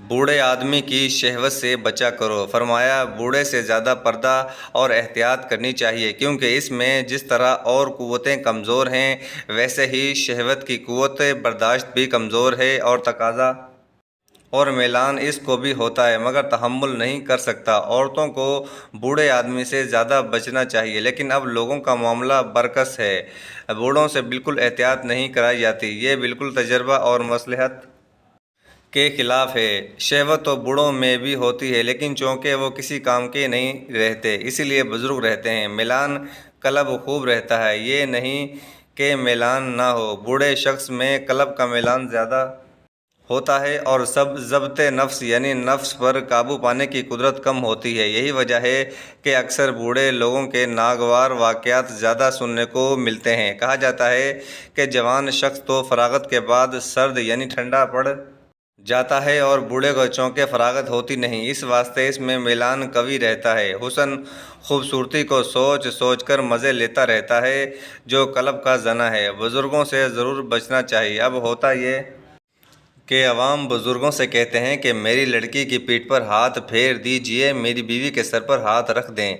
بوڑھے آدمی کی شہوت سے بچا کرو۔ فرمایا بوڑھے سے زیادہ پردہ اور احتیاط کرنی چاہیے، کیونکہ اس میں جس طرح اور قوتیں کمزور ہیں ویسے ہی شہوت کی قوت برداشت بھی کمزور ہے، اور تقاضا اور میلان اس کو بھی ہوتا ہے مگر تحمل نہیں کر سکتا۔ عورتوں کو بوڑھے آدمی سے زیادہ بچنا چاہیے، لیکن اب لوگوں کا معاملہ برعکس ہے۔ بوڑھوں سے بالکل احتیاط نہیں کرائی جاتی۔ یہ بالکل تجربہ اور مصلحت کے خلاف ہے۔ شہوت تو بوڑھوں میں بھی ہوتی ہے، لیکن چونکہ وہ کسی کام کے نہیں رہتے اس لیے بزرگ رہتے ہیں۔ میلان قلب خوب رہتا ہے، یہ نہیں کہ میلان نہ ہو۔ بوڑھے شخص میں قلب کا میلان زیادہ ہوتا ہے اور ضبط نفس یعنی نفس پر قابو پانے کی قدرت کم ہوتی ہے۔ یہی وجہ ہے کہ اکثر بوڑھے لوگوں کے ناگوار واقعات زیادہ سننے کو ملتے ہیں۔ کہا جاتا ہے کہ جوان شخص تو فراغت کے بعد سرد یعنی ٹھنڈا پڑ جاتا ہے، اور بوڑھے کو چونکہ فراغت ہوتی نہیں، اس واسطے اس میں میلان قوی رہتا ہے۔ حسن خوبصورتی کو سوچ سوچ کر مزے لیتا رہتا ہے، جو قلب کا زنا ہے۔ بزرگوں سے ضرور بچنا چاہیے۔ اب ہوتا یہ کہ عوام بزرگوں سے کہتے ہیں کہ میری لڑکی کی پیٹھ پر ہاتھ پھیر دیجئے، میری بیوی کے سر پر ہاتھ رکھ دیں۔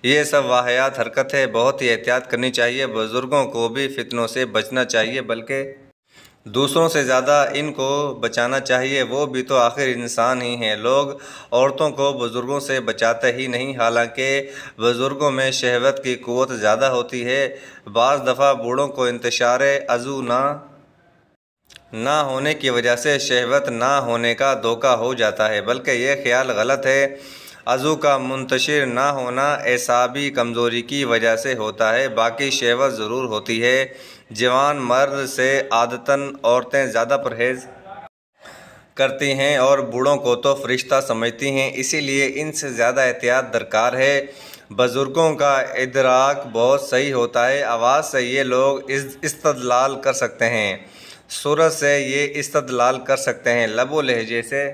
یہ سب واہیات حرکت ہے، بہت ہی احتیاط کرنی چاہیے۔ بزرگوں کو بھی فتنوں سے بچنا چاہیے، بلکہ دوسروں سے زیادہ ان کو بچانا چاہیے۔ وہ بھی تو آخر انسان ہی ہیں۔ لوگ عورتوں کو بزرگوں سے بچاتے ہی نہیں، حالانکہ بزرگوں میں شہوت کی قوت زیادہ ہوتی ہے۔ بعض دفعہ بوڑھوں کو انتشار عضو نہ ہونے کی وجہ سے شہوت نہ ہونے کا دھوکہ ہو جاتا ہے، بلکہ یہ خیال غلط ہے۔ عضو کا منتشر نہ ہونا اعصابی کمزوری کی وجہ سے ہوتا ہے، باقی شہوت ضرور ہوتی ہے۔ جوان مرد سے عادتاً عورتیں زیادہ پرہیز کرتی ہیں اور بوڑھوں کو تو فرشتہ سمجھتی ہیں، اسی لیے ان سے زیادہ احتیاط درکار ہے۔ بزرگوں کا ادراک بہت صحیح ہوتا ہے۔ آواز سے یہ لوگ استدلال کر سکتے ہیں، صورت سے یہ استدلال کر سکتے ہیں، لب و لہجے سے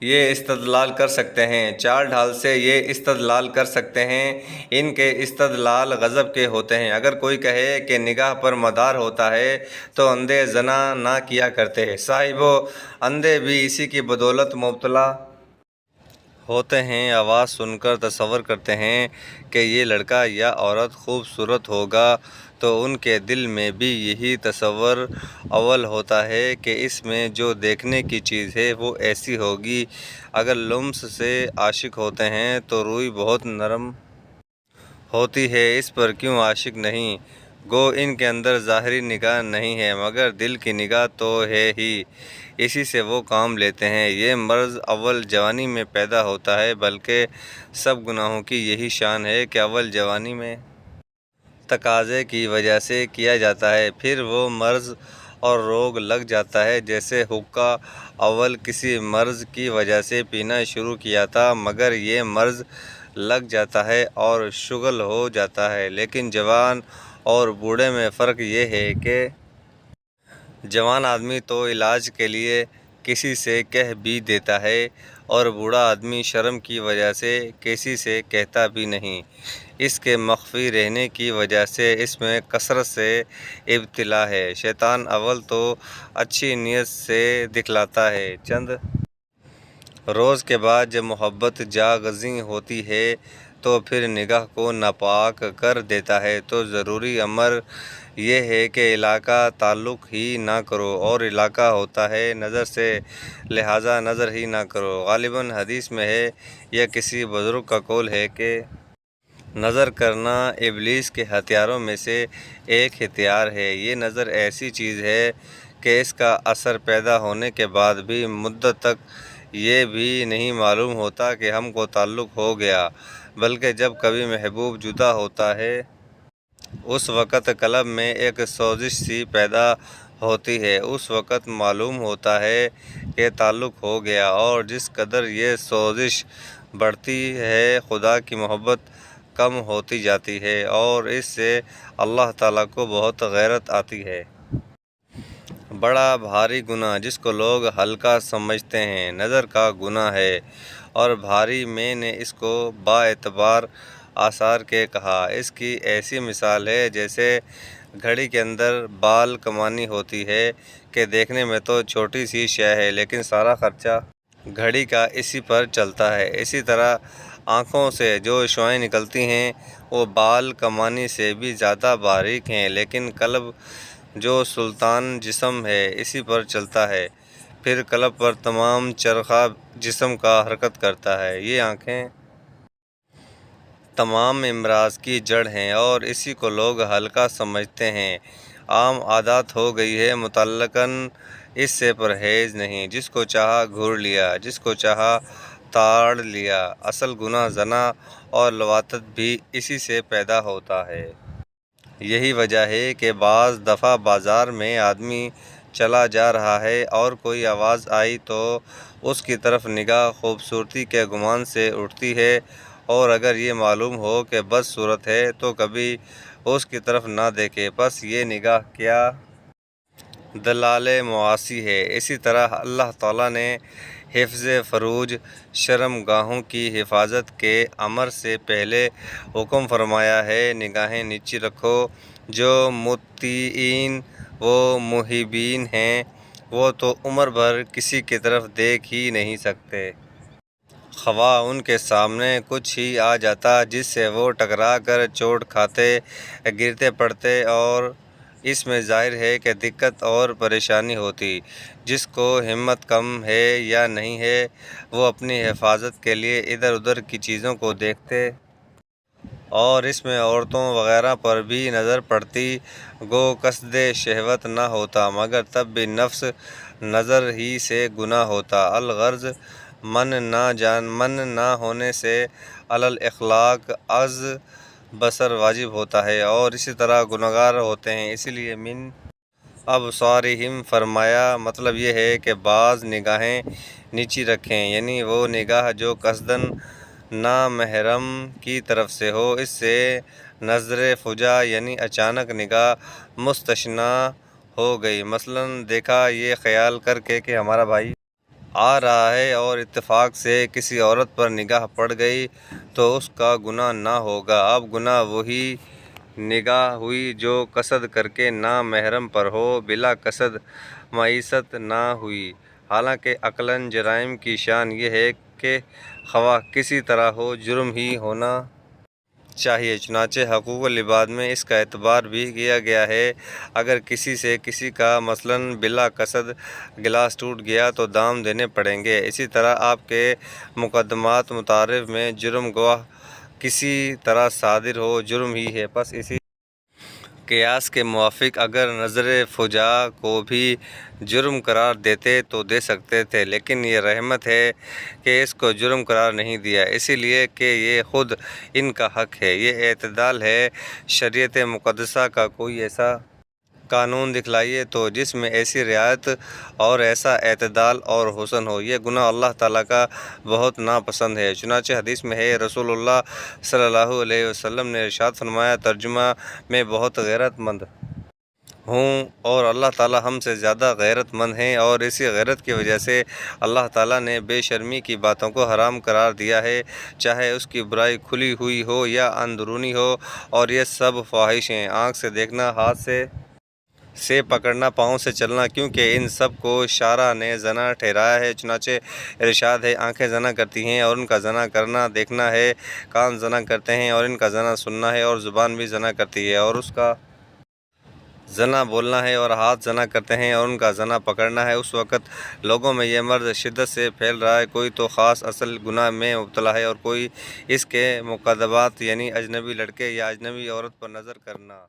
یہ استدلال کر سکتے ہیں، چال ڈھال سے یہ استدلال کر سکتے ہیں۔ ان کے استدلال غضب کے ہوتے ہیں۔ اگر کوئی کہے کہ نگاہ پر مدار ہوتا ہے تو اندھے زنا نہ کیا کرتے، صاحبو اندھے بھی اسی کی بدولت مبتلا ہوتے ہیں۔ آواز سن کر تصور کرتے ہیں کہ یہ لڑکا یا عورت خوبصورت ہوگا تو ان کے دل میں بھی یہی تصور اول ہوتا ہے کہ اس میں جو دیکھنے کی چیز ہے وہ ایسی ہوگی۔ اگر لمس سے عاشق ہوتے ہیں تو روئی بہت نرم ہوتی ہے، اس پر کیوں عاشق نہیں؟ گو ان کے اندر ظاہری نگاہ نہیں ہے مگر دل کی نگاہ تو ہے ہی، اسی سے وہ کام لیتے ہیں۔ یہ مرض اول جوانی میں پیدا ہوتا ہے، بلکہ سب گناہوں کی یہی شان ہے کہ اول جوانی میں تقاضے کی وجہ سے کیا جاتا ہے، پھر وہ مرض اور روگ لگ جاتا ہے۔ جیسے حقہ اول کسی مرض کی وجہ سے پینا شروع کیا تھا، مگر یہ مرض لگ جاتا ہے اور شگل ہو جاتا ہے۔ لیکن جوان اور بوڑھے میں فرق یہ ہے کہ جوان آدمی تو علاج کے لیے کسی سے کہہ بھی دیتا ہے، اور بوڑھا آدمی شرم کی وجہ سے کسی سے کہتا بھی نہیں۔ اس کے مخفی رہنے کی وجہ سے اس میں کثرت سے ابتلا ہے۔ شیطان اول تو اچھی نیت سے دکھلاتا ہے، چند روز کے بعد جب محبت جاغزیں ہوتی ہے تو پھر نگاہ کو ناپاک کر دیتا ہے۔ تو ضروری امر یہ ہے کہ علاقہ تعلق ہی نہ کرو، اور علاقہ ہوتا ہے نظر سے، لہٰذا نظر ہی نہ کرو۔ غالباً حدیث میں ہے یا کسی بزرگ کا قول ہے کہ نظر کرنا ابلیس کے ہتھیاروں میں سے ایک ہتھیار ہے۔ یہ نظر ایسی چیز ہے کہ اس کا اثر پیدا ہونے کے بعد بھی مدت تک یہ بھی نہیں معلوم ہوتا کہ ہم کو تعلق ہو گیا، بلکہ جب کبھی محبوب جدا ہوتا ہے اس وقت قلب میں ایک سوزش سی پیدا ہوتی ہے، اس وقت معلوم ہوتا ہے کہ تعلق ہو گیا۔ اور جس قدر یہ سوزش بڑھتی ہے خدا کی محبت کم ہوتی جاتی ہے، اور اس سے اللہ تعالیٰ کو بہت غیرت آتی ہے۔ بڑا بھاری گناہ جس کو لوگ ہلکا سمجھتے ہیں نظر کا گناہ ہے، اور بھاری میں نے اس کو با اعتبار آثار کے کہا۔ اس کی ایسی مثال ہے جیسے گھڑی کے اندر بال کمانی ہوتی ہے کہ دیکھنے میں تو چھوٹی سی شے ہے، لیکن سارا خرچہ گھڑی کا اسی پر چلتا ہے۔ اسی طرح آنکھوں سے جو شعاعیں نکلتی ہیں وہ بال کمانی سے بھی زیادہ باریک ہیں، لیکن قلب جو سلطان جسم ہے اسی پر چلتا ہے، پھر قلب پر تمام چرخہ جسم کا حرکت کرتا ہے۔ یہ آنکھیں تمام امراض کی جڑ ہیں اور اسی کو لوگ ہلکا سمجھتے ہیں۔ عام عادت ہو گئی ہے، مطلقاً اس سے پرہیز نہیں، جس کو چاہا گھور لیا، جس کو چاہا تاڑ لیا۔ اصل گناہ زنا اور لواطت بھی اسی سے پیدا ہوتا ہے۔ یہی وجہ ہے کہ بعض دفعہ بازار میں آدمی چلا جا رہا ہے اور کوئی آواز آئی تو اس کی طرف نگاہ خوبصورتی کے گمان سے اٹھتی ہے، اور اگر یہ معلوم ہو کہ بد صورت ہے تو کبھی اس کی طرف نہ دیکھے۔ پس یہ نگاہ کیا دلال معاصی ہے۔ اسی طرح اللہ تعالیٰ نے حفظ فروج، شرم گاہوں کی حفاظت کے امر سے پہلے حکم فرمایا ہے، نگاہیں نیچی رکھو۔ جو مطیعین و محبین ہیں وہ تو عمر بھر کسی کی طرف دیکھ ہی نہیں سکتے، خواہ ان کے سامنے کچھ ہی آ جاتا جس سے وہ ٹکرا کر چوٹ کھاتے، گرتے پڑتے، اور اس میں ظاہر ہے کہ دقت اور پریشانی ہوتی۔ جس کو ہمت کم ہے یا نہیں ہے وہ اپنی حفاظت کے لیے ادھر ادھر کی چیزوں کو دیکھتے اور اس میں عورتوں وغیرہ پر بھی نظر پڑتی، گو قصد شہوت نہ ہوتا مگر تب بھی نفس نظر ہی سے گناہ ہوتا۔ الغرض من نہ ہونے سے علی الاخلاق از بصر واجب ہوتا ہے، اور اسی طرح گنہگار ہوتے ہیں۔ اسی لیے من ابصارہم فرمایا، مطلب یہ ہے کہ بعض نگاہیں نیچی رکھیں، یعنی وہ نگاہ جو قصداً نامحرم کی طرف سے ہو۔ اس سے نظر فجا یعنی اچانک نگاہ مستثنیٰ ہو گئی۔ مثلاً دیکھا یہ خیال کر کے کہ ہمارا بھائی آ رہا ہے اور اتفاق سے کسی عورت پر نگاہ پڑ گئی تو اس کا گناہ نہ ہوگا۔ اب گناہ وہی نگاہ ہوئی جو قصد کر کے نامحرم پر ہو، بلا قصد معیشت نہ ہوئی۔ حالانکہ عقلاً جرائم کی شان یہ ہے کہ خواہ کسی طرح ہو جرم ہی ہونا چاہیے۔ چنانچہ حقوق العباد میں اس کا اعتبار بھی کیا گیا ہے۔ اگر کسی سے کسی کا مثلاً بلا قصد گلاس ٹوٹ گیا تو دام دینے پڑیں گے۔ اسی طرح آپ کے مقدمات متعارف میں جرم گواہ کسی طرح صادر ہو جرم ہی ہے۔ پس اسی قیاس کے موافق اگر نظر فجا کو بھی جرم قرار دیتے تو دے سکتے تھے، لیکن یہ رحمت ہے کہ اس کو جرم قرار نہیں دیا، اسی لیے کہ یہ خود ان کا حق ہے۔ یہ اعتدال ہے۔ شریعت مقدسہ کا کوئی ایسا قانون دکھلائیے تو جس میں ایسی رعایت اور ایسا اعتدال اور حسن ہو۔ یہ گناہ اللہ تعالیٰ کا بہت ناپسند ہے۔ چنانچہ حدیث میں ہے، رسول اللہ صلی اللہ علیہ وسلم نے ارشاد فرمایا، ترجمہ میں بہت غیرت مند ہوں اور اللہ تعالیٰ ہم سے زیادہ غیرت مند ہیں، اور اسی غیرت کی وجہ سے اللہ تعالیٰ نے بے شرمی کی باتوں کو حرام قرار دیا ہے، چاہے اس کی برائی کھلی ہوئی ہو یا اندرونی ہو، اور یہ سب فواحش ہیں، آنکھ سے دیکھنا، ہاتھ سے پکڑنا، پاؤں سے چلنا، کیونکہ ان سب کو شارع نے زنا ٹھہرایا ہے۔ چنانچہ ارشاد ہے، آنکھیں زنا کرتی ہیں اور ان کا زنا کرنا دیکھنا ہے، کان زنا کرتے ہیں اور ان کا زنا سننا ہے، اور زبان بھی زنا کرتی ہے اور اس کا زنا بولنا ہے، اور ہاتھ زنا کرتے ہیں اور ان کا زنا پکڑنا ہے۔ اس وقت لوگوں میں یہ مرض شدت سے پھیل رہا ہے، کوئی تو خاص اصل گناہ میں مبتلا ہے اور کوئی اس کے مقدمات یعنی اجنبی لڑکے یا اجنبی عورت پر نظر کرنا